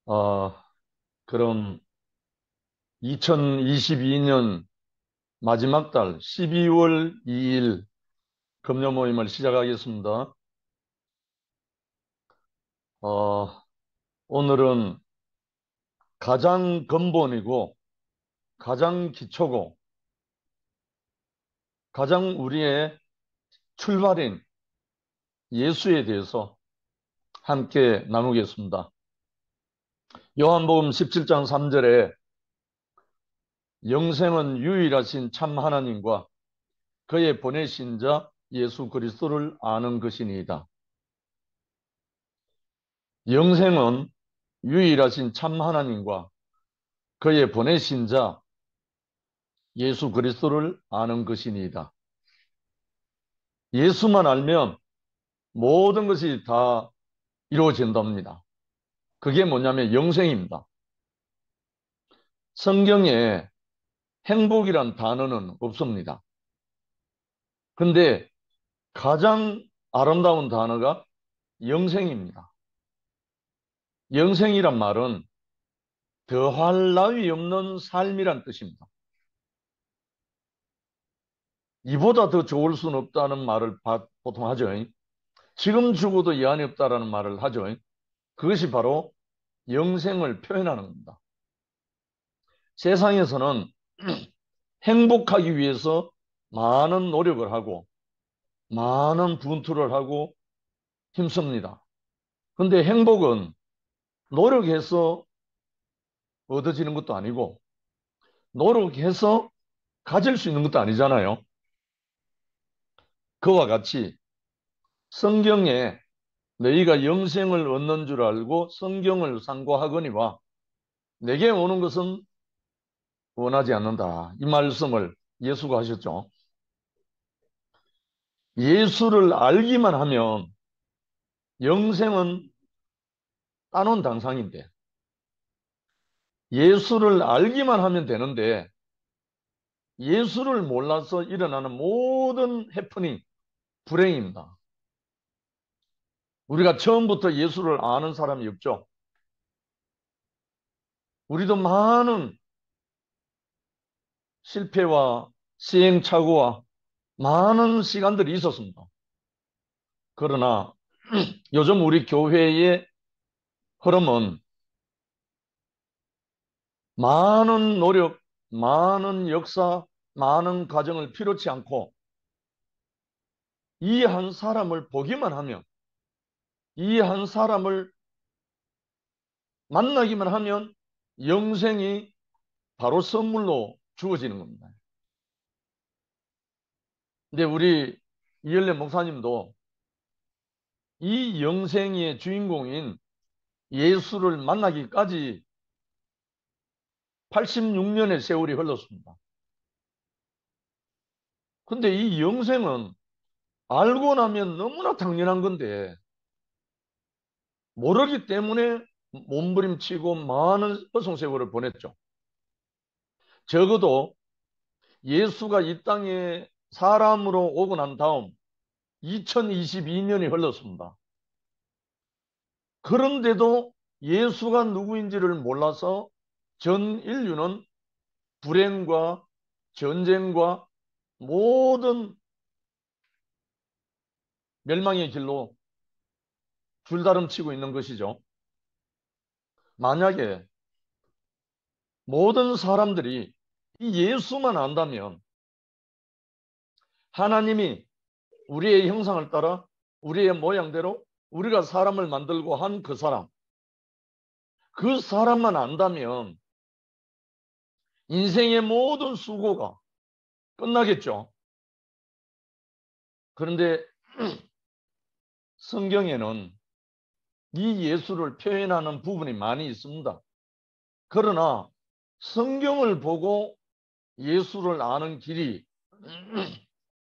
어, 그럼 2022년 마지막 달 12월 2일 금요 모임을 시작하겠습니다. 어, 오늘은 가장 근본이고 가장 기초고 가장 우리의 출발인 예수에 대해서 함께 나누겠습니다. 요한복음 17장 3절에 영생은 유일하신 참 하나님과 그의 보내신 자 예수 그리스도를 아는 것이니이다. 영생은 유일하신 참 하나님과 그의 보내신 자 예수 그리스도를 아는 것이니이다. 예수만 알면 모든 것이 다 이루어진답니다. 그게 뭐냐면 영생입니다. 성경에 행복이란 단어는 없습니다. 근데 가장 아름다운 단어가 영생입니다. 영생이란 말은 더할 나위 없는 삶이란 뜻입니다. 이보다 더 좋을 수는 없다는 말을 보통 하죠. 지금 죽어도 이한이 없다라는 말을 하죠. 그것이 바로 영생을 표현하는 겁니다. 세상에서는 행복하기 위해서 많은 노력을 하고 많은 분투를 하고 힘씁니다. 근데 행복은 노력해서 얻어지는 것도 아니고 노력해서 가질 수 있는 것도 아니잖아요. 그와 같이 성경에 너희가 영생을 얻는 줄 알고 성경을 상고하거니와 내게 오는 것은 원하지 않는다. 이 말씀을 예수가 하셨죠. 예수를 알기만 하면 영생은 따놓은 당상인데 예수를 알기만 하면 되는데 예수를 몰라서 일어나는 모든 해프닝, 불행입니다. 우리가 처음부터 예수를 아는 사람이 없죠. 우리도 많은 실패와 시행착오와 많은 시간들이 있었습니다. 그러나 요즘 우리 교회의 흐름은 많은 노력, 많은 역사, 많은 과정을 필요치 않고 이 한 사람을 보기만 하면 이 한 사람을 만나기만 하면 영생이 바로 선물로 주어지는 겁니다. 근데 우리 이열래 목사님도 이 영생의 주인공인 예수를 만나기까지 86년의 세월이 흘렀습니다. 근데 이 영생은 알고 나면 너무나 당연한 건데 모르기 때문에 몸부림치고 많은 허송세월을 보냈죠. 적어도 예수가 이 땅에 사람으로 오고 난 다음 2022년이 흘렀습니다. 그런데도 예수가 누구인지를 몰라서 전 인류는 불행과 전쟁과 모든 멸망의 길로 줄다름치고 있는 것이죠. 만약에 모든 사람들이 이 예수만 안다면 하나님이 우리의 형상을 따라 우리의 모양대로 우리가 사람을 만들고 한 그 사람, 그 사람만 안다면 인생의 모든 수고가 끝나겠죠. 그런데 성경에는 이 예수를 표현하는 부분이 많이 있습니다. 그러나 성경을 보고 예수를 아는 길이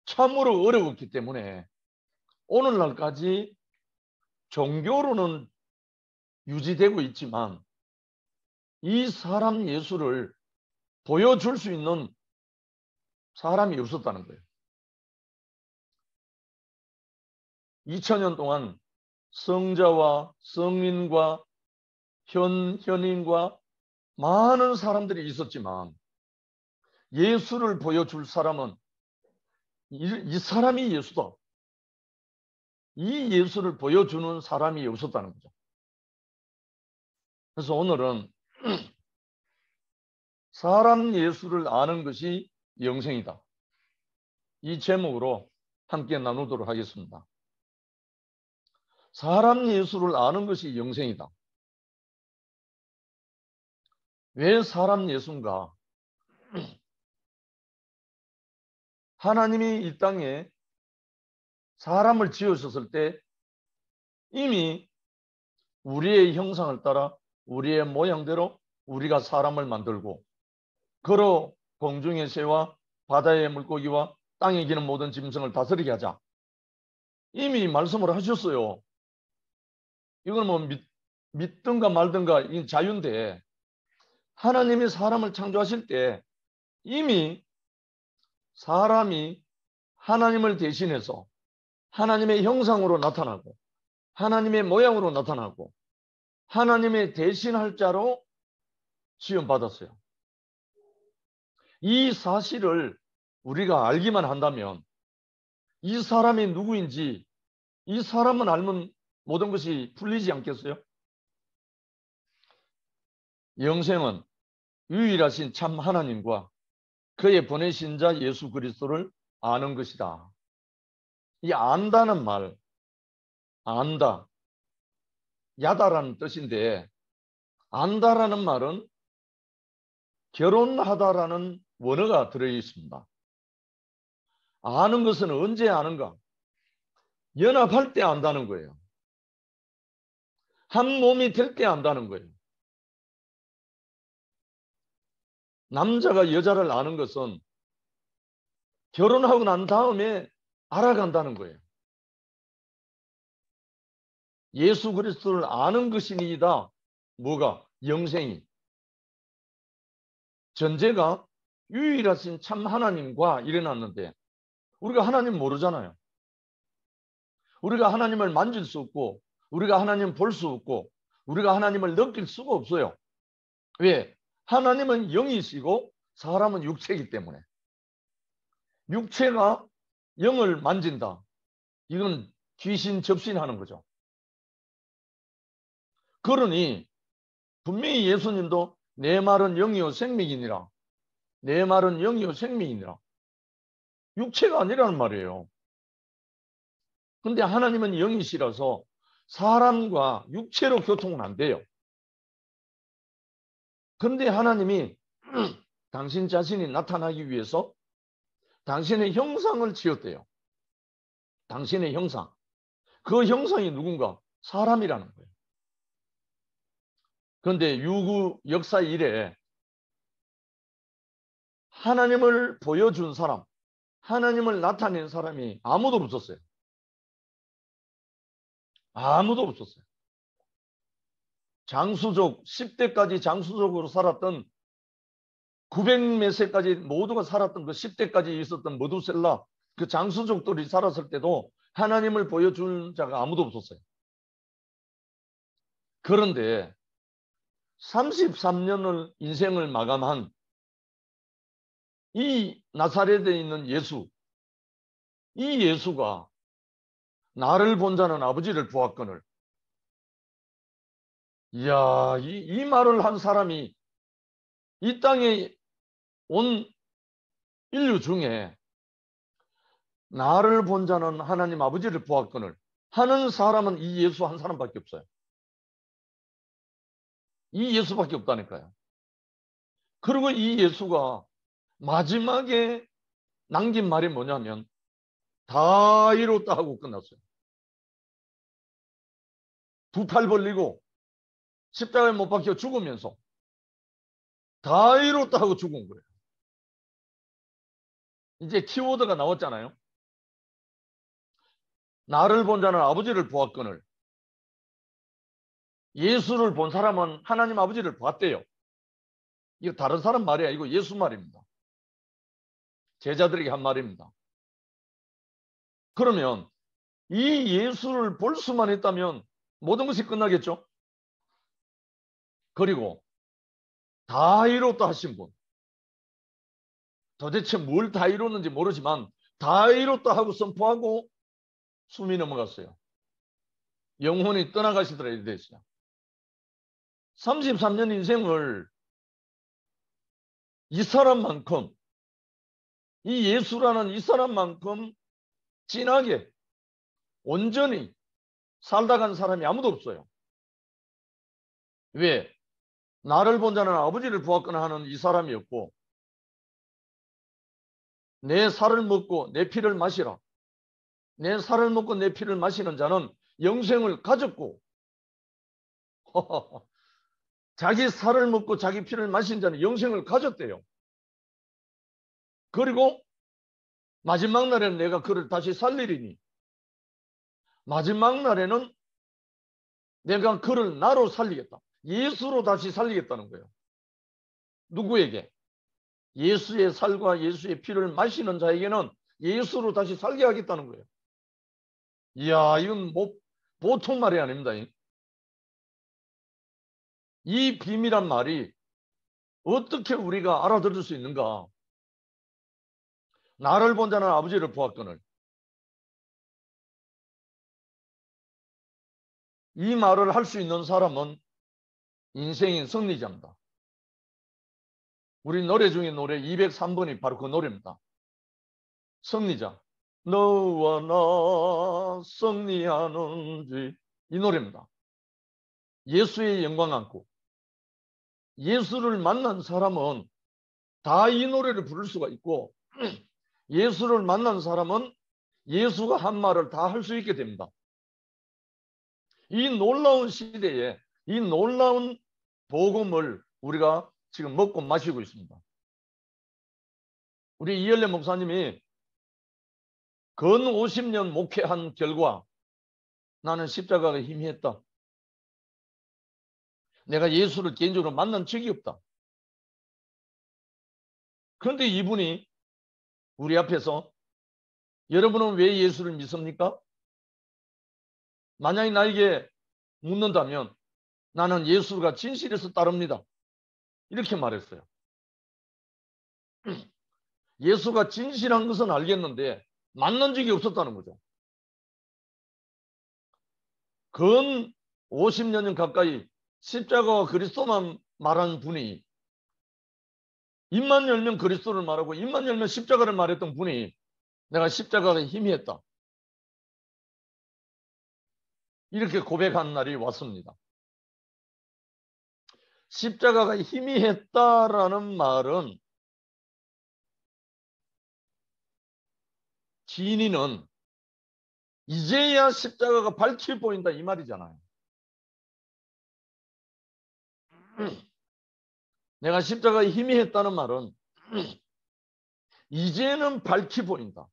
참으로 어려웠기 때문에 오늘날까지 종교로는 유지되고 있지만 이 사람 예수를 보여줄 수 있는 사람이 없었다는 거예요. 2000년 동안 성자와 성인과 현인과 많은 사람들이 있었지만 예수를 보여줄 사람은 이 사람이 예수다. 이 예수를 보여주는 사람이 없었다는 거죠. 그래서 오늘은 사람 예수를 아는 것이 영생이다. 이 제목으로 함께 나누도록 하겠습니다. 사람 예수를 아는 것이 영생이다. 왜 사람 예수인가? 하나님이 이 땅에 사람을 지으셨을 때 이미 우리의 형상을 따라 우리의 모양대로 우리가 사람을 만들고 그로 공중의 새와 바다의 물고기와 땅에 기는 모든 짐승을 다스리게 하자. 이미 말씀을 하셨어요. 이건 뭐 믿든가 말든가 이 자유인데 하나님이 사람을 창조하실 때 이미 사람이 하나님을 대신해서 하나님의 형상으로 나타나고 하나님의 모양으로 나타나고 하나님의 대신할 자로 지음받았어요. 이 사실을 우리가 알기만 한다면 이 사람이 누구인지 이 사람은 알면 모든 것이 풀리지 않겠어요? 영생은 유일하신 참 하나님과 그의 보내신 자 예수 그리스도를 아는 것이다. 이 안다는 말, 안다, 야다라는 뜻인데 안다라는 말은 결혼하다라는 원어가 들어있습니다. 아는 것은 언제 아는가? 연합할 때 안다는 거예요. 한 몸이 될 때 안다는 거예요. 남자가 여자를 아는 것은 결혼하고 난 다음에 알아간다는 거예요. 예수 그리스도를 아는 것이니이다. 뭐가? 영생이. 전제가 유일하신 참 하나님과 일어났는데 우리가 하나님 모르잖아요. 우리가 하나님을 만질 수 없고 우리가 하나님을 볼 수 없고 우리가 하나님을 느낄 수가 없어요. 왜? 하나님은 영이시고 사람은 육체이기 때문에. 육체가 영을 만진다. 이건 귀신 접신하는 거죠. 그러니 분명히 예수님도 내 말은 영이요 생명이니라. 내 말은 영이요 생명이니라. 육체가 아니라는 말이에요. 근데 하나님은 영이시라서 사람과 육체로 교통은 안 돼요. 근데 하나님이 당신 자신이 나타나기 위해서 당신의 형상을 지었대요. 당신의 형상. 그 형상이 누군가? 사람이라는 거예요. 그런데 유구 역사 이래 하나님을 보여준 사람, 하나님을 나타낸 사람이 아무도 없었어요. 아무도 없었어요. 장수족, 10대까지 장수족으로 살았던 900몇 세까지 모두가 살았던 그 10대까지 있었던 머두셀라 그 장수족들이 살았을 때도 하나님을 보여준 자가 아무도 없었어요. 그런데 33년을 인생을 마감한 이 나사렛에 있는 예수, 이 예수가 나를 본 자는 아버지를 보았거늘. 이야, 이 말을 한 사람이 이 땅에 온 인류 중에 나를 본 자는 하나님 아버지를 보았거늘 하는 사람은 이 예수 한 사람밖에 없어요. 이 예수밖에 없다니까요. 그리고 이 예수가 마지막에 남긴 말이 뭐냐면 다 이뤘다 하고 끝났어요. 두 팔 벌리고 십자가에 못 박혀 죽으면서 다 이뤘다 하고 죽은 거예요. 이제 키워드가 나왔잖아요. 나를 본 자는 아버지를 보았거늘. 예수를 본 사람은 하나님 아버지를 봤대요. 이거 다른 사람 말이 아니고 예수 말입니다. 제자들에게 한 말입니다. 그러면 이 예수를 볼 수만 했다면 모든 것이 끝나겠죠? 그리고 다 이뤘다 하신 분. 도대체 뭘 다 이뤘는지 모르지만 다 이뤘다 하고 선포하고 숨이 넘어갔어요. 영혼이 떠나가시더라 이래 됐어요. 33년 인생을 이 사람만큼, 이 예수라는 이 사람만큼 진하게 온전히 살다 간 사람이 아무도 없어요. 왜? 나를 본 자는 아버지를 보았거나 하는 이 사람이었고, 내 살을 먹고 내 피를 마시라. 내 살을 먹고 내 피를 마시는 자는 영생을 가졌고, 자기 살을 먹고 자기 피를 마신 자는 영생을 가졌대요. 그리고 마지막 날에는 내가 그를 다시 살리리니, 마지막 날에는 내가 그를 나로 살리겠다. 예수로 다시 살리겠다는 거예요. 누구에게? 예수의 살과 예수의 피를 마시는 자에게는 예수로 다시 살게 하겠다는 거예요. 이야, 이건 뭐 보통 말이 아닙니다. 이 비밀한 말이 어떻게 우리가 알아들을 수 있는가? 나를 본 자는 아버지를 보았거늘. 이 말을 할 수 있는 사람은 인생인 승리자입니다. 우리 노래 중에 노래 203번이 바로 그 노래입니다. 승리자. 너와 나 승리하는지, 이 노래입니다. 예수의 영광 안고 예수를 만난 사람은 다 이 노래를 부를 수가 있고, 예수를 만난 사람은 예수가 한 말을 다 할 수 있게 됩니다. 이 놀라운 시대에 이 놀라운 복음을 우리가 지금 먹고 마시고 있습니다. 우리 이열래 목사님이 근 50년 목회한 결과 나는 십자가가 희미했다. 내가 예수를 개인적으로 만난 적이 없다. 그런데 이분이 우리 앞에서 여러분은 왜 예수를 믿습니까? 만약에 나에게 묻는다면 나는 예수가 진실에서 따릅니다. 이렇게 말했어요. 예수가 진실한 것은 알겠는데 만난 적이 없었다는 거죠. 근 50년 가까이 십자가와 그리스도만 말하는 분이, 입만 열면 그리스도를 말하고 입만 열면 십자가를 말했던 분이 내가 십자가가 희미했다, 이렇게 고백한 날이 왔습니다. 십자가가 희미했다라는 말은 진이는 이제야 십자가가 밝히 보인다 이 말이잖아요. 내가 십자가에 희미했다는 말은 이제는 밝히 보인다.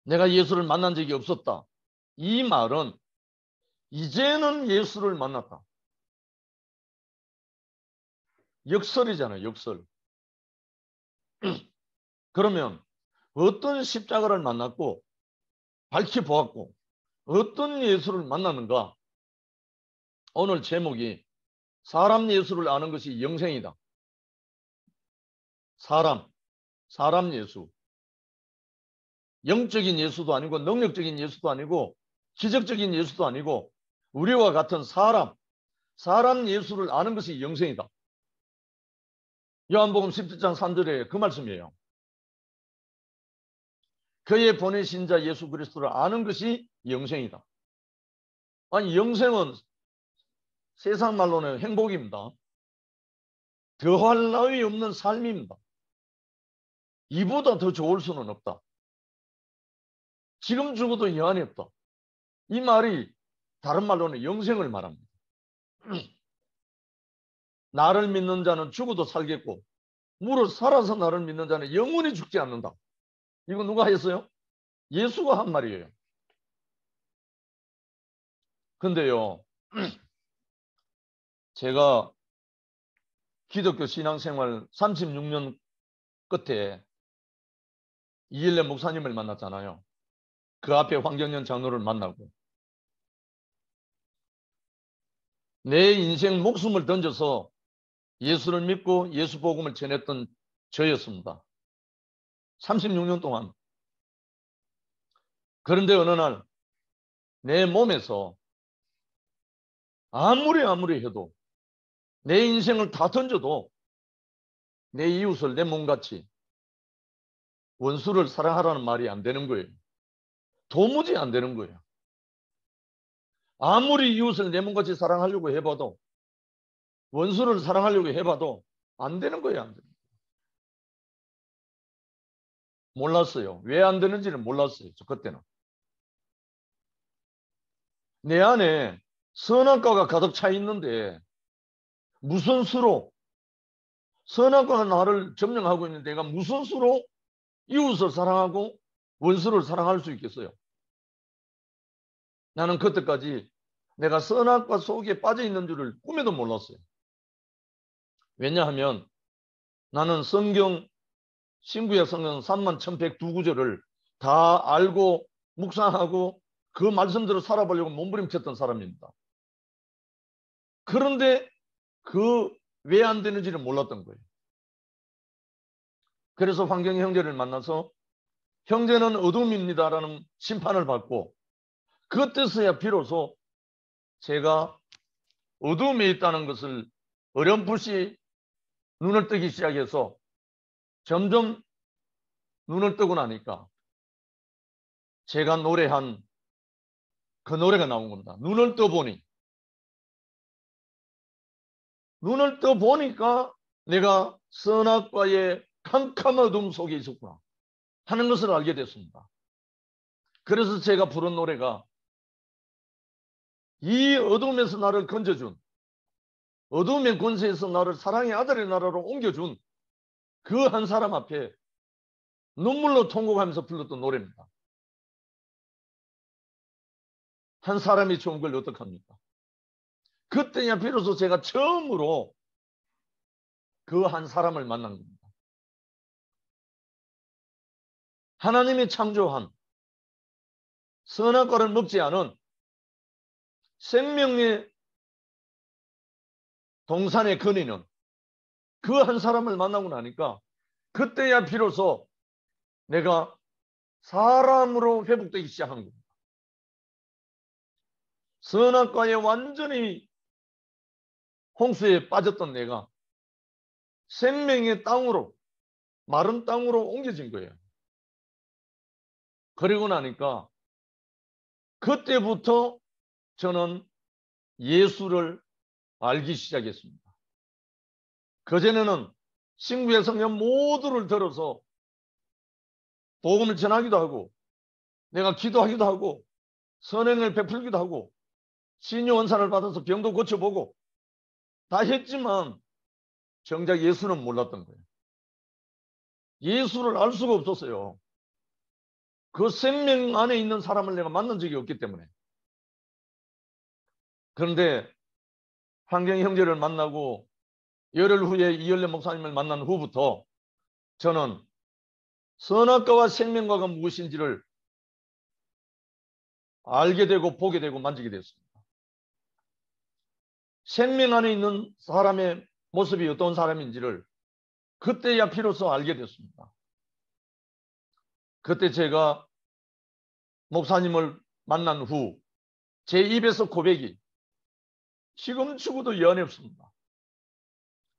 내가 예수를 만난 적이 없었다. 이 말은 이제는 예수를 만났다. 역설이잖아요. 역설. 그러면 어떤 십자가를 만났고 밝히 보았고 어떤 예수를 만났는가? 오늘 제목이 사람 예수를 아는 것이 영생이다. 사람 예수. 영적인 예수도 아니고 능력적인 예수도 아니고 기적적인 예수도 아니고 우리와 같은 사람 예수를 아는 것이 영생이다. 요한복음 17장 3절에 그 말씀이에요. 그의 보내신 자 예수 그리스도를 아는 것이 영생이다. 아니, 영생은 세상 말로는 행복입니다. 더할 나위 없는 삶입니다. 이보다 더 좋을 수는 없다. 지금 죽어도 여한이 없다. 이 말이 다른 말로는 영생을 말합니다. 나를 믿는 자는 죽어도 살겠고 무릇 살아서 나를 믿는 자는 영원히 죽지 않는다. 이거 누가 했어요? 예수가 한 말이에요. 근데요, 제가 기독교 신앙생활 36년 끝에 이일레 목사님을 만났잖아요. 그 앞에 황경연 장로를 만나고 내 인생 목숨을 던져서 예수를 믿고 예수 복음을 전했던 저였습니다. 36년 동안. 그런데 어느 날 내 몸에서 아무리 해도 내 인생을 다 던져도 내 이웃을 내 몸같이 원수를 사랑하라는 말이 안 되는 거예요. 도무지 안 되는 거예요. 아무리 이웃을 내 몸같이 사랑하려고 해봐도 원수를 사랑하려고 해봐도 안 되는 거예요. 안 되는 거예요. 몰랐어요. 왜 안 되는지는 몰랐어요. 저 그때는. 내 안에 선악과가 가득 차 있는데 무슨 수로 선악과가 나를 점령하고 있는데 내가 무슨 수로 이웃을 사랑하고 원수를 사랑할 수 있겠어요? 나는 그때까지 내가 선악과 속에 빠져 있는 줄을 꿈에도 몰랐어요. 왜냐하면 나는 성경 신구약 성경 31,102구절을 다 알고 묵상하고 그 말씀대로 살아보려고 몸부림쳤던 사람입니다. 그런데 그 왜 안 되는지를 몰랐던 거예요. 그래서 황경 형제를 만나서 형제는 어둠입니다라는 심판을 받고 그때서야 비로소 제가 어둠에 있다는 것을 어렴풋이 눈을 뜨기 시작해서 점점 눈을 뜨고 나니까 제가 노래한 그 노래가 나온 겁니다. 눈을 떠보니까 내가 선악과의 캄캄한 어둠 속에 있었구나 하는 것을 알게 됐습니다. 그래서 제가 부른 노래가 이 어둠에서 나를 건져준 어둠의 권세에서 나를 사랑의 아들의 나라로 옮겨준 그 한 사람 앞에 눈물로 통곡하면서 불렀던 노래입니다. 한 사람이 좋은 걸 어떡합니까? 그때야 비로소 제가 처음으로 그 한 사람을 만난 겁니다. 하나님이 창조한 선악과를 먹지 않은 생명의 동산의 근인은 그 한 사람을 만나고 나니까 그때야 비로소 내가 사람으로 회복되기 시작한 겁니다. 선악과에 완전히 홍수에 빠졌던 내가 생명의 땅으로 마른 땅으로 옮겨진 거예요. 그리고 나니까 그때부터 저는 예수를 알기 시작했습니다. 그전에는 신구의 성경 모두를 들어서 복음을 전하기도 하고 내가 기도하기도 하고 선행을 베풀기도 하고 신유 원산을 받아서 병도 고쳐보고 다 했지만 정작 예수는 몰랐던 거예요. 예수를 알 수가 없었어요. 그 생명 안에 있는 사람을 내가 만난 적이 없기 때문에. 그런데 황경 형제를 만나고 열흘 후에 이열래 목사님을 만난 후부터 저는 선악과와 생명과가 무엇인지를 알게 되고 보게 되고 만지게 됐습니다. 생명 안에 있는 사람의 모습이 어떤 사람인지를 그때야 비로소 알게 됐습니다. 그때 제가 목사님을 만난 후 제 입에서 고백이 지금 죽어도 연이 없습니다.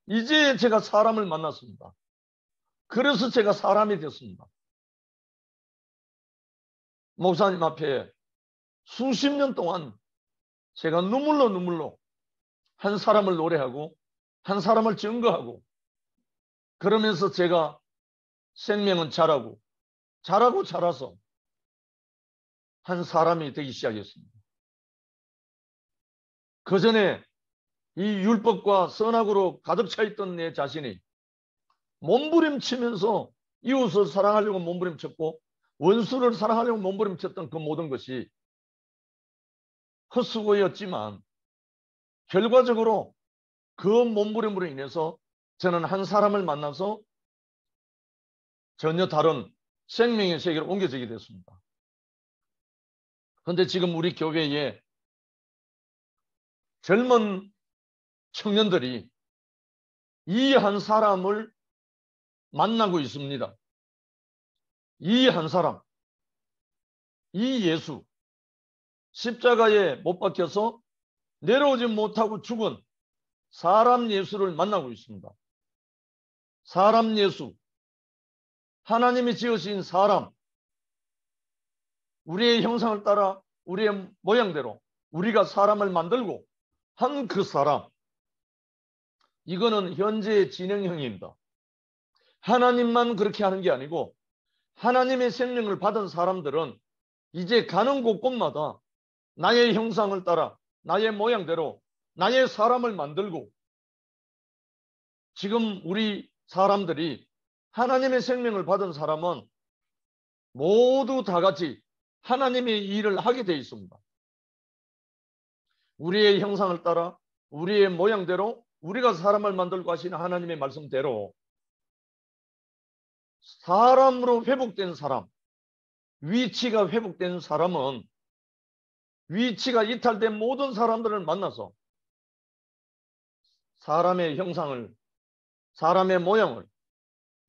이제 제가 사람을 만났습니다. 그래서 제가 사람이 됐습니다. 목사님 앞에 수십 년 동안 제가 눈물로 한 사람을 노래하고 한 사람을 증거하고 그러면서 제가 생명은 자라서 한 사람이 되기 시작했습니다. 그 전에 이 율법과 선악으로 가득 차 있던 내 자신이 몸부림치면서 이웃을 사랑하려고 몸부림쳤고 원수를 사랑하려고 몸부림쳤던 그 모든 것이 헛수고였지만 결과적으로 그 몸부림으로 인해서 저는 한 사람을 만나서 전혀 다른 생명의 세계로 옮겨지게 됐습니다. 그런데 지금 우리 교회에 젊은 청년들이 이 한 사람을 만나고 있습니다. 이 한 사람, 이 예수, 십자가에 못 박혀서 내려오지 못하고 죽은 사람 예수를 만나고 있습니다. 사람 예수, 하나님이 지으신 사람, 우리의 형상을 따라 우리의 모양대로 우리가 사람을 만들고 한 그 사람, 이거는 현재의 진행형입니다. 하나님만 그렇게 하는 게 아니고 하나님의 생명을 받은 사람들은 이제 가는 곳곳마다 나의 형상을 따라 나의 모양대로 나의 사람을 만들고, 지금 우리 사람들이 하나님의 생명을 받은 사람은 모두 다 같이 하나님의 일을 하게 되어 있습니다. 우리의 형상을 따라 우리의 모양대로 우리가 사람을 만들고 하시는 하나님의 말씀대로 사람으로 회복된 사람, 위치가 회복된 사람은 위치가 이탈된 모든 사람들을 만나서 사람의 형상을, 사람의 모양을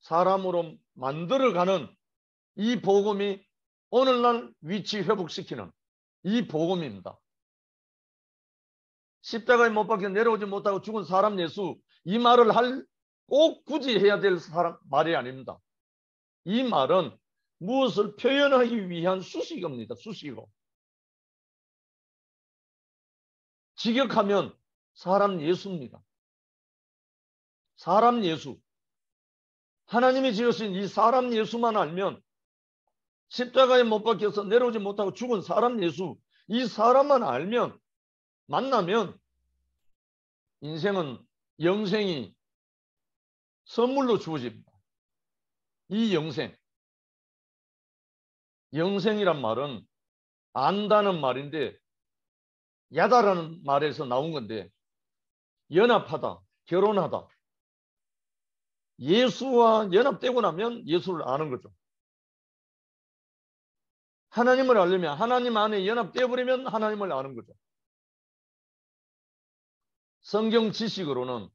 사람으로 만들어가는 이 복음이 오늘날 위치 회복시키는 이 복음입니다. 십자가에 못 박혀 내려오지 못하고 죽은 사람 예수, 이 말을 꼭 굳이 해야 될 말이 아닙니다. 이 말은 무엇을 표현하기 위한 수식어입니다. 수식어. 직역하면 사람 예수입니다. 사람 예수. 하나님이 지으신 이 사람 예수만 알면, 십자가에 못 박혀서 내려오지 못하고 죽은 사람 예수, 이 사람만 알면, 만나면 인생은, 영생이 선물로 주어집니다. 이 영생이란 말은 안다는 말인데 야다라는 말에서 나온 건데, 연합하다, 결혼하다. 예수와 연합되고 나면 예수를 아는 거죠. 하나님을 알려면, 하나님 안에 연합되어 버리면 하나님을 아는 거죠. 성경 지식으로는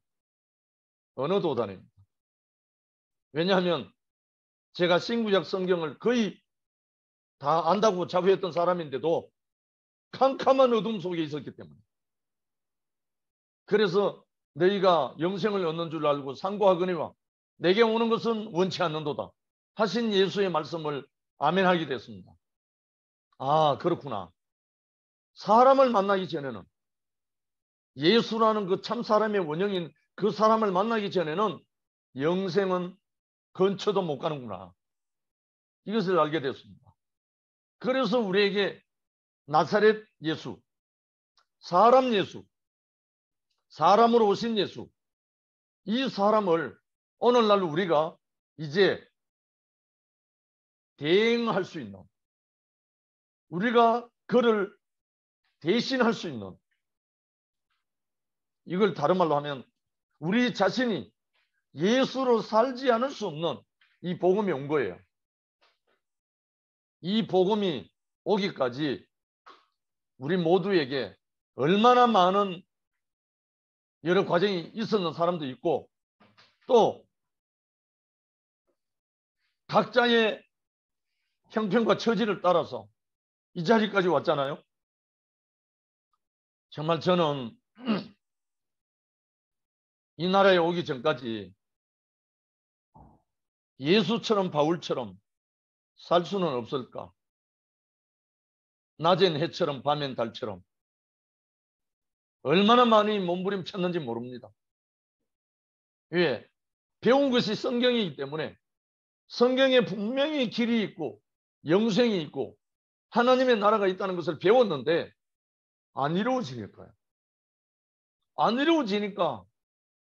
어느 도단입니다. 왜냐하면 제가 신구약 성경을 거의 다 안다고 자부했던 사람인데도 캄캄한 어둠 속에 있었기 때문에, 그래서 너희가 영생을 얻는 줄 알고 상고하거니와 내게 오는 것은 원치 않는도다 하신 예수의 말씀을 아멘하게 됐습니다. 아, 그렇구나. 사람을 만나기 전에는, 예수라는 그 참 사람의 원형인 그 사람을 만나기 전에는 영생은 근처도 못 가는구나. 이것을 알게 됐습니다. 그래서 우리에게 나사렛 예수, 사람 예수, 사람으로 오신 예수, 이 사람을 오늘날 우리가 이제 대행할 수 있는, 우리가 그를 대신할 수 있는, 이걸 다른 말로 하면 우리 자신이 예수로 살지 않을 수 없는 이 복음이 온 거예요. 이 복음이 오기까지 우리 모두에게 얼마나 많은 여러 과정이 있었는 사람도 있고, 또 각자의 형편과 처지를 따라서 이 자리까지 왔잖아요. 정말 저는 이 나라에 오기 전까지 예수처럼 바울처럼 살 수는 없을까? 낮엔 해처럼 밤엔 달처럼 얼마나 많이 몸부림쳤는지 모릅니다. 왜? 배운 것이 성경이기 때문에 성경에 분명히 길이 있고 영생이 있고 하나님의 나라가 있다는 것을 배웠는데 안 이루어지니까요. 안 이루어지니까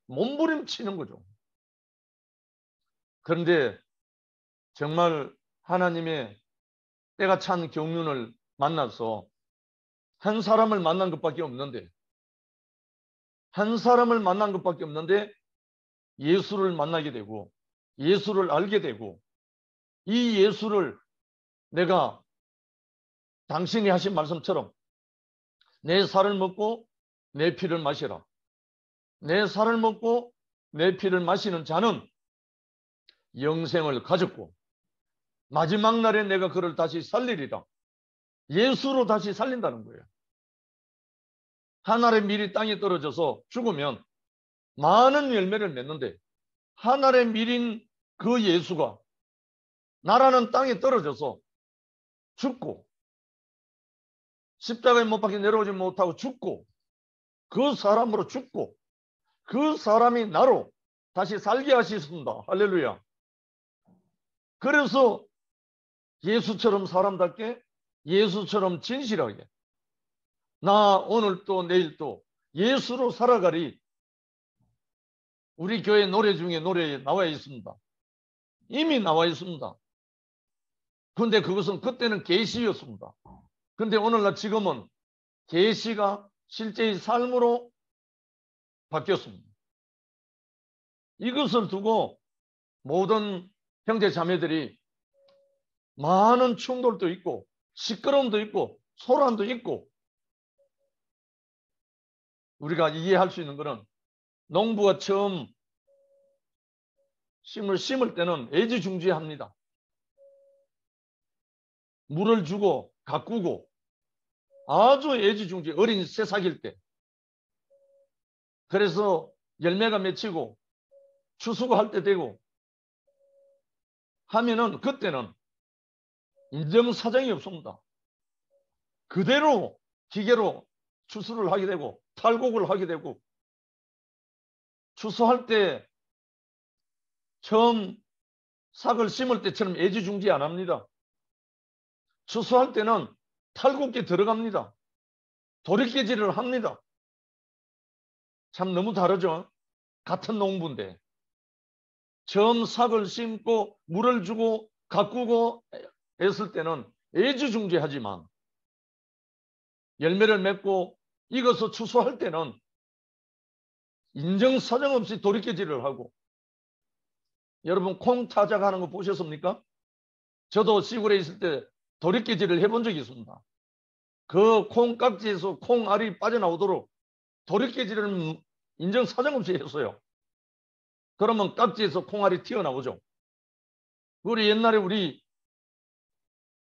몸부림치는 거죠. 그런데 정말 하나님의 때가 찬 경륜을 만나서 한 사람을 만난 것밖에 없는데, 한 사람을 만난 것밖에 없는데 예수를 만나게 되고 예수를 알게 되고, 이 예수를 내가 당신이 하신 말씀처럼 내 살을 먹고 내 피를 마시라, 내 살을 먹고 내 피를 마시는 자는 영생을 가졌고 마지막 날에 내가 그를 다시 살리리라. 예수로 다시 살린다는 거예요. 한 알의 밀이 땅에 떨어져서 죽으면 많은 열매를 맺는데 한 알의 밀인 그 예수가 나라는 땅에 떨어져서 죽고 십자가에 못 박혀 내려오지 못하고 죽고 그 사람으로 죽고 그 사람이 나로 다시 살게 하셨습니다. 할렐루야. 그래서 예수처럼 사람답게 예수처럼 진실하게 나 오늘 또 내일 또 예수로 살아가리. 우리 교회 노래 중에 노래에 나와 있습니다. 이미 나와 있습니다. 그런데 그것은 그때는 계시였습니다. 그런데 오늘날 지금은 계시가 실제의 삶으로 바뀌었습니다. 이것을 두고 모든 형제 자매들이 많은 충돌도 있고 시끄러움도 있고 소란도 있고 우리가 이해할 수 있는 것은 농부가 처음 심을 심을 때는 애지중지합니다. 물을 주고 가꾸고 아주 애지중지 어린 새싹일 때 그래서 열매가 맺히고 추수할 때 되고 하면은 그때는 인정사정이 없습니다. 그대로 기계로 추수를 하게 되고 탈곡을 하게 되고 추수할 때 처음 싹을 심을 때처럼 애지중지 안 합니다. 추수할 때는 탈곡기 들어갑니다. 도리깨질을 합니다. 참 너무 다르죠. 같은 농부인데 처음 싹을 심고 물을 주고 가꾸고 했을 때는 애지중지하지만 열매를 맺고 익어서 추수할 때는 인정사정 없이 도리깨질을 하고 여러분 콩 타작하는 거 보셨습니까? 저도 시골에 있을 때 도리깨질을 해본 적이 있습니다. 그 콩깍지에서 콩알이 빠져나오도록 도리깨질을 인정사정 없이 했어요. 그러면 깍지에서 콩알이 튀어나오죠. 우리 옛날에 우리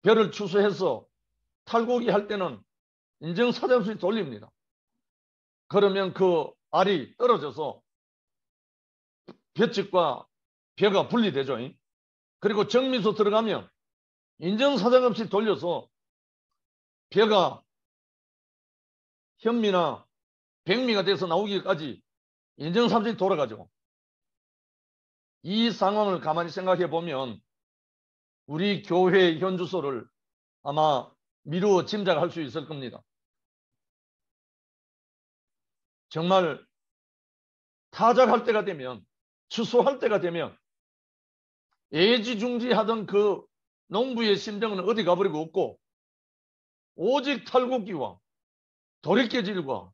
벼를 추수해서 탈곡이 할 때는 인정사정 없이 돌립니다. 그러면 그 알이 떨어져서 벼측과 벼가 분리되죠. 그리고 정미소 들어가면 인정사정 없이 돌려서 벼가 현미나 백미가 돼서 나오기까지 인정사정이 돌아가죠. 이 상황을 가만히 생각해 보면 우리 교회의 현주소를 아마 미루어 짐작할 수 있을 겁니다. 정말 타작할 때가 되면 추수할 때가 되면 애지중지하던 그 농부의 심정은 어디 가버리고 없고 오직 탈곡기와 도리깨질과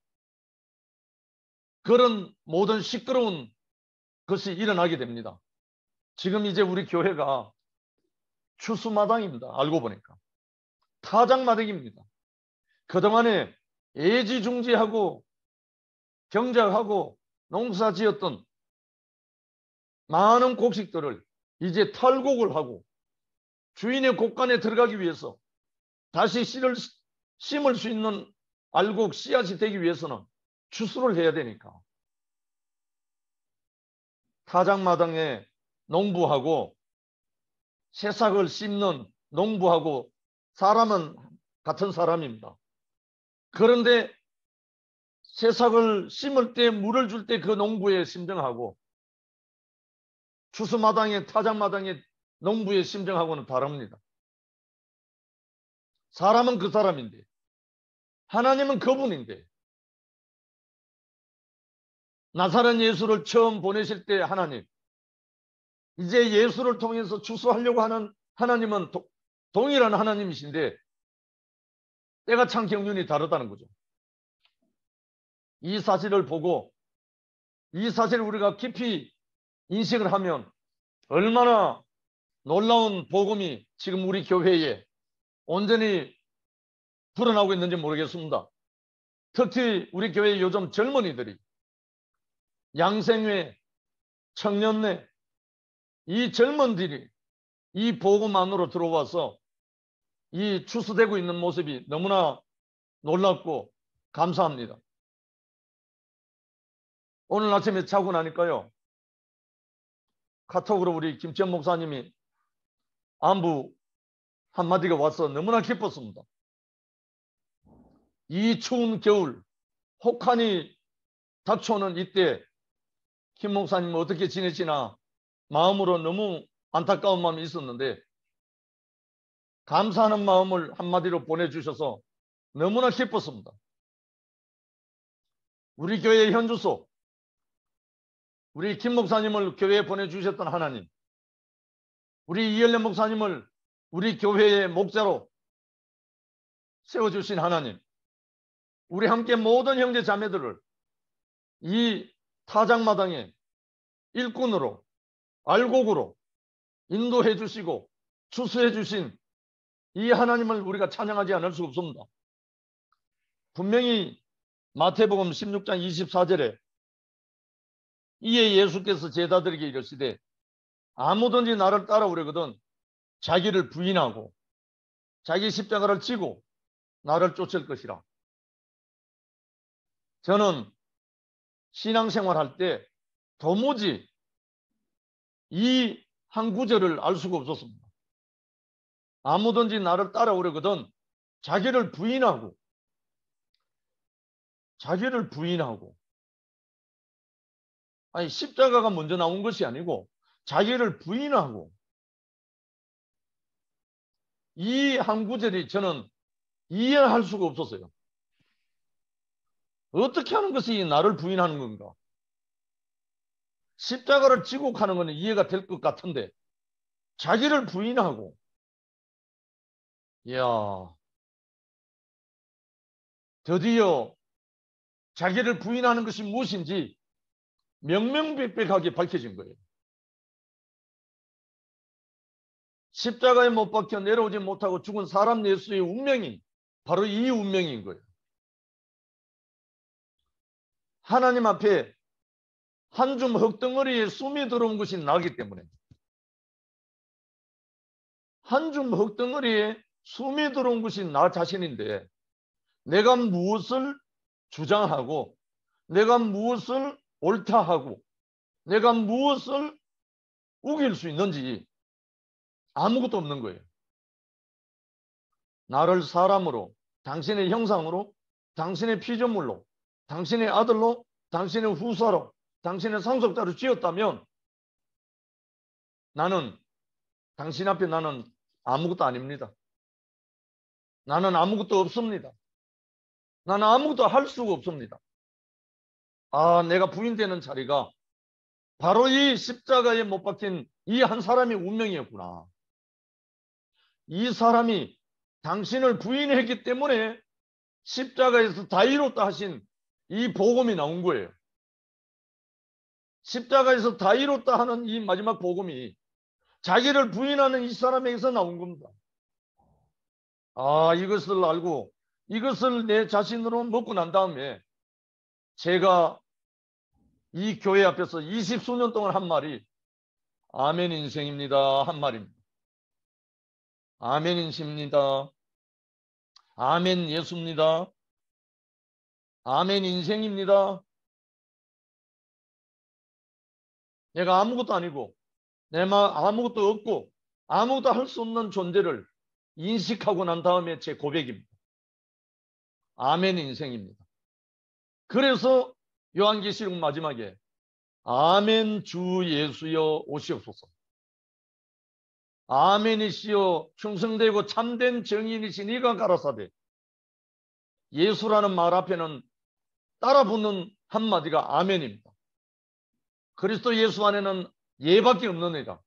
그런 모든 시끄러운 것이 일어나게 됩니다. 지금 이제 우리 교회가 추수마당입니다. 알고 보니까 타작마당입니다. 그동안에 애지중지하고 경작하고 농사지었던 많은 곡식들을 이제 탈곡을 하고 주인의 곡간에 들어가기 위해서 다시 씨를 심을 수 있는 알곡 씨앗이 되기 위해서는 추수를 해야 되니까 타작마당에 농부하고 새싹을 심는 농부하고 사람은 같은 사람입니다. 그런데 새싹을 심을 때 물을 줄 때 그 농부의 심정하고 추수마당에 타작마당에 농부의 심정하고는 다릅니다. 사람은 그 사람인데 하나님은 그분인데 나사렛 예수를 처음 보내실 때 하나님 이제 예수를 통해서 추수하려고 하는 하나님은 동일한 하나님이신데 때가 참 경륜이 다르다는 거죠. 이 사실을 보고 이 사실을 우리가 깊이 인식을 하면 얼마나 놀라운 복음이 지금 우리 교회에 온전히 불어나고 있는지 모르겠습니다. 특히 우리 교회 요즘 젊은이들이 양생회, 청년회, 이 젊은들이 이 복음 안으로 들어와서 이 추수되고 있는 모습이 너무나 놀랍고 감사합니다. 오늘 아침에 자고 나니까요, 카톡으로 우리 김천 목사님이 안부 한마디가 와서 너무나 기뻤습니다. 이 추운 겨울 혹한이 닥쳐오는 이때 김 목사님 어떻게 지내시나 마음으로 너무 안타까운 마음이 있었는데 감사하는 마음을 한마디로 보내주셔서 너무나 기뻤습니다. 우리 교회의 현주소, 우리 김 목사님을 교회에 보내주셨던 하나님, 우리 이열련 목사님을 우리 교회의 목자로 세워주신 하나님, 우리 함께 모든 형제 자매들을 이 타작마당에 일꾼으로 알곡으로 인도해 주시고 추수해 주신 이 하나님을 우리가 찬양하지 않을 수 없습니다. 분명히 마태복음 16장 24절에 이에 예수께서 제자들에게 이르시되 아무든지 나를 따라오려거든 자기를 부인하고 자기 십자가를 지고 나를 쫓을 것이라. 저는 신앙생활 할 때 도무지 이 한 구절을 알 수가 없었습니다. 아무든지 나를 따라오려거든 자기를 부인하고 아니 십자가가 먼저 나온 것이 아니고 자기를 부인하고, 이 한 구절이 저는 이해할 수가 없었어요. 어떻게 하는 것이 나를 부인하는 건가? 십자가를 지고 가는 것은 이해가 될 것 같은데 자기를 부인하고, 이야, 드디어 자기를 부인하는 것이 무엇인지 명명백백하게 밝혀진 거예요. 십자가에 못 박혀 내려오지 못하고 죽은 사람 예수의 운명이 바로 이 운명인 거예요. 하나님 앞에 한 줌 흙덩어리에 숨이 들어온 것이 나기 때문에, 한 줌 흙덩어리에 숨이 들어온 것이 나 자신인데 내가 무엇을 주장하고 내가 무엇을 옳다 하고 내가 무엇을 우길 수 있는지 아무것도 없는 거예요. 나를 사람으로, 당신의 형상으로, 당신의 피조물로, 당신의 아들로, 당신의 후사로, 당신의 상속자로 지었다면 나는, 당신 앞에 나는 아무것도 아닙니다. 나는 아무것도 없습니다. 나는 아무것도 할 수가 없습니다. 아, 내가 부인되는 자리가 바로 이 십자가에 못 박힌 이 한 사람의 운명이었구나. 이 사람이 당신을 부인했기 때문에 십자가에서 다 이뤘다 하신 이 복음이 나온 거예요. 십자가에서 다 이뤘다 하는 이 마지막 복음이 자기를 부인하는 이 사람에게서 나온 겁니다. 아, 이것을 알고 이것을 내 자신으로 먹고 난 다음에 제가 이 교회 앞에서 20수년 동안 한 말이 아멘 인생입니다 한 말입니다. 아멘 인생입니다. 아멘 예수입니다. 아멘 인생입니다. 내가 아무것도 아니고 내가 아무것도 없고 아무것도 할 수 없는 존재를 인식하고 난 다음에 제 고백입니다. 아멘 인생입니다. 그래서 요한계시록 마지막에 아멘 주 예수여 오시옵소서. 아멘이시여 충성되고 참된 정인이신 이가 가라사대. 예수라는 말 앞에는 따라붙는 한마디가 아멘입니다. 그리스도 예수 안에는 예밖에 없는 애다.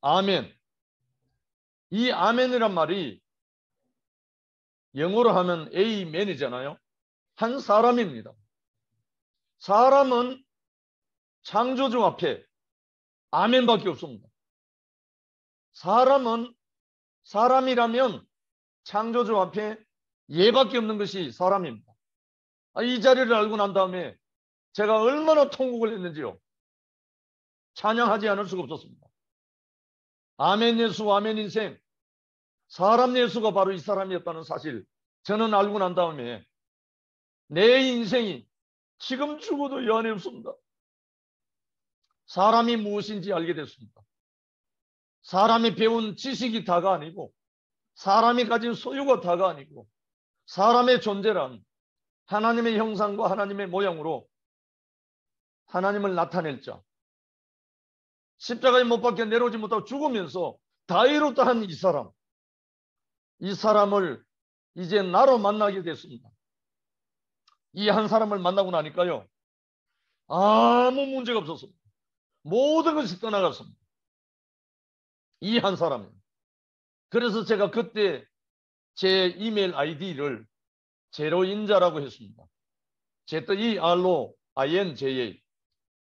아멘. 이 아멘이란 말이 영어로 하면 에이맨이잖아요. 한 사람입니다. 사람은 창조주 앞에 아멘밖에 없습니다. 사람은 사람이라면 창조주 앞에 예밖에 없는 것이 사람입니다. 이 자리를 알고 난 다음에 제가 얼마나 통곡을 했는지요. 찬양하지 않을 수가 없었습니다. 아멘 예수, 아멘 인생. 사람 예수가 바로 이 사람이었다는 사실 저는 알고 난 다음에 내 인생이 지금 죽어도 여한이 없습니다. 사람이 무엇인지 알게 됐습니다. 사람이 배운 지식이 다가 아니고 사람이 가진 소유가 다가 아니고 사람의 존재란 하나님의 형상과 하나님의 모양으로 하나님을 나타낼 자, 십자가에 못 박혀 내려오지 못하고 죽으면서 다이로다 한 이 사람을 이제 나로 만나게 됐습니다. 이 한 사람을 만나고 나니까요, 아무 문제가 없었습니다. 모든 것이 떠나갔습니다. 이 한 사람이. 그래서 제가 그때 제 이메일 아이디를 제로인자라고 했습니다. ZEROINJA.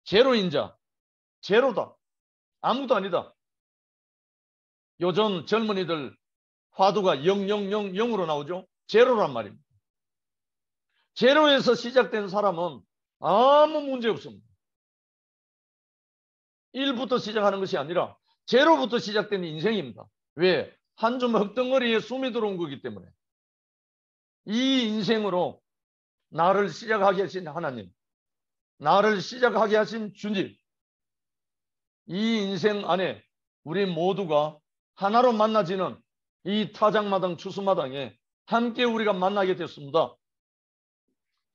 제로인자. 제로다. 아무도 아니다. 요즘 젊은이들 화두가 000으로 나오죠. 제로란 말입니다. 제로에서 시작된 사람은 아무 문제 없습니다. 1부터 시작하는 것이 아니라 제로부터 시작된 인생입니다. 왜? 한 줌 흙덩어리에 숨이 들어온 거기 때문에. 이 인생으로 나를 시작하게 하신 하나님, 나를 시작하게 하신 주님, 이 인생 안에 우리 모두가 하나로 만나지는 이 타작마당 추수마당에 함께 우리가 만나게 됐습니다.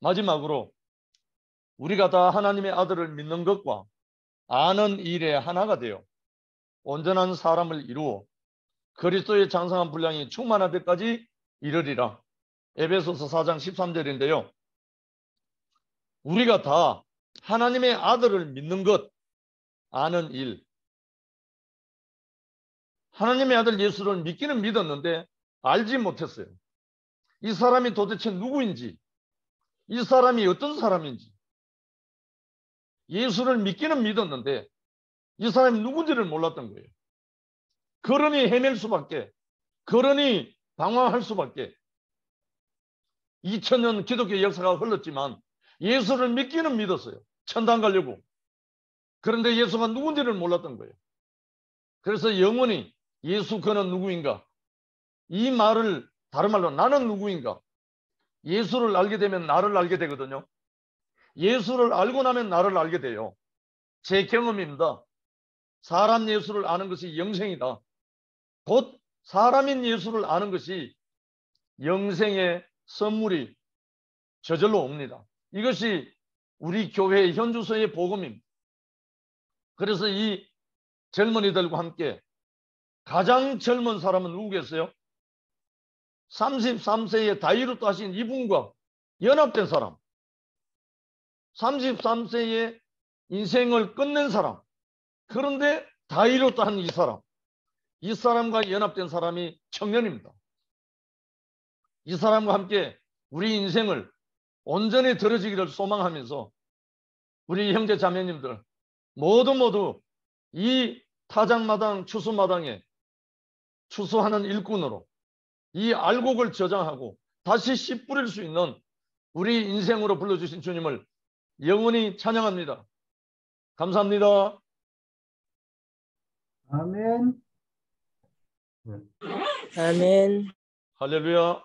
마지막으로 우리가 다 하나님의 아들을 믿는 것과 아는 일에 하나가 되어 온전한 사람을 이루어 그리스도의 장성한 분량이 충만할 때까지 이르리라. 에베소서 4장 13절인데요. 우리가 다 하나님의 아들을 믿는 것, 아는 일. 하나님의 아들 예수를 믿기는 믿었는데 알지 못했어요. 이 사람이 도대체 누구인지, 이 사람이 어떤 사람인지. 예수를 믿기는 믿었는데 이 사람이 누군지를 몰랐던 거예요. 그러니 헤맬 수밖에, 그러니 방황할 수밖에. 2000년 기독교 역사가 흘렀지만 예수를 믿기는 믿었어요. 천당 가려고. 그런데 예수가 누군지를 몰랐던 거예요. 그래서 영원히 예수 그는 누구인가? 이 말을 다른 말로 나는 누구인가? 예수를 알게 되면 나를 알게 되거든요. 예수를 알고 나면 나를 알게 돼요. 제 경험입니다. 사람 예수를 아는 것이 영생이다. 곧 사람인 예수를 아는 것이 영생의 선물이 저절로 옵니다. 이것이 우리 교회의 현주소의 복음입니다. 그래서 이 젊은이들과 함께 가장 젊은 사람은 누구겠어요? 33세에 다이루트 하신 이분과 연합된 사람. 33세에 인생을 끝낸 사람. 그런데 다이루트 한 이 사람. 이 사람과 연합된 사람이 청년입니다. 이 사람과 함께 우리 인생을 온전히 들어지기를 소망하면서 우리 형제 자매님들 모두 이 타작마당 추수마당에 추수하는 일꾼으로 이 알곡을 저장하고 다시 씨 뿌릴 수 있는 우리 인생으로 불러주신 주님을 영원히 찬양합니다. 감사합니다. 아멘. 아멘. 할렐루야.